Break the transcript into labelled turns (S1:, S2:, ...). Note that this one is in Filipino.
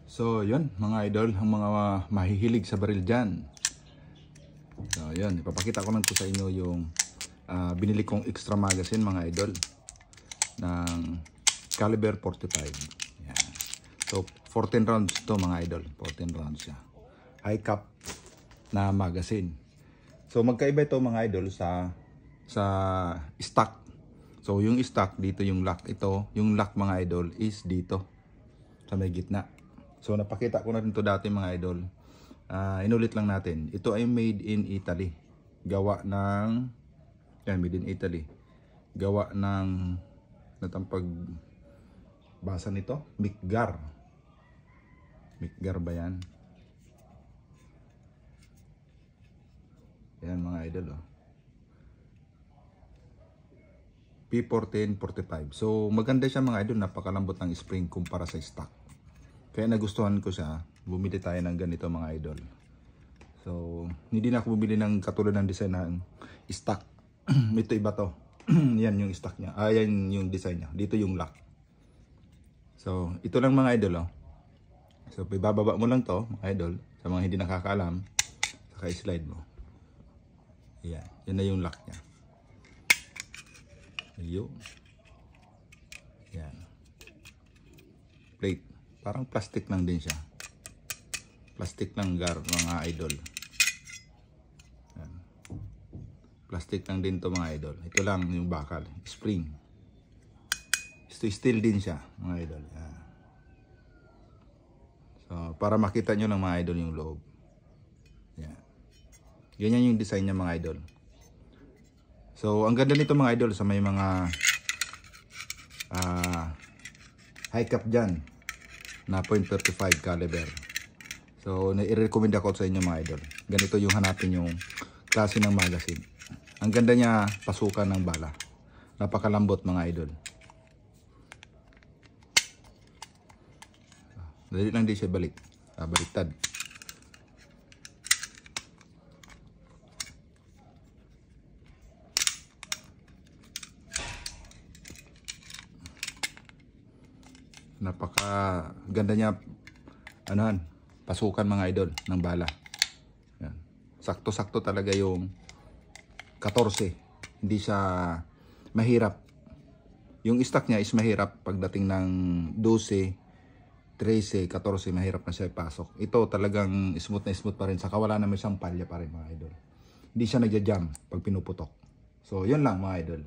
S1: So yun mga idol, ang mga mahihilig sa baril dyan. So yun, ipapakita ko lang po sa inyo yung binili kong extra magazine mga idol ng caliber 45. Yan. So 14 rounds to mga idol, 14 rounds siya. High cap na magazine. So magkaiba ito mga idol sa stock. So yung stock dito yung lock, ito yung lock mga idol is dito sa may gitna. So napakita ko na rin to dati mga idol. Inulit lang natin. Ito ay made in Italy. Gawa ng made in Italy. Gawa ng natampag basa nito, Mikgar. Mikgar ba yan? Yan mga idol oh. P1445. So maganda siya mga idol, napakalambot ng spring kumpara sa stock. Kaya nagustuhan ko siya, bumili tayo ng ganito mga idol. So hindi na ako bumili ng katulad ng design ng stock. Ito iba to. Yan yung stock niya. Yan yung design niya. Dito yung lock. So ito lang mga idol oh. So ibababa mo lang to mga idol sa mga hindi nakakaalam. Saka slide mo. Yan. Yan na yung lock niya. Ayun. Yan. Plate. Parang plastic lang din siya. Plastic lang mga idol. Yan. Plastic lang din to mga idol. Ito lang yung bakal. Spring. Steel din siya mga idol. Yan. So para makita nyo ng mga idol yung loob. Yan. Ganyan yung design niya mga idol. So ang ganda nito mga idol sa may mga high cap dyan na .35 caliber. So nai-recommend ako sa inyo mga idol. Ganito yung hanapin yung klase ng magazine. Ang ganda niya pasukan ng bala. Napakalambot mga idol. Dali lang din siya balik. Baliktad. Napaka ganda niya pasukan mga idol ng bala. Yan. Sakto-sakto talaga yung 14. Hindi siya mahirap. Yung stock niya is mahirap pagdating ng 12, 13, 14 mahirap na siya ipasok. Ito talagang smooth na smooth pa rin. Saka wala naman siyang palya pa rin mga idol. Hindi siya nagja-jam pag pinuputok. So yun lang mga idol.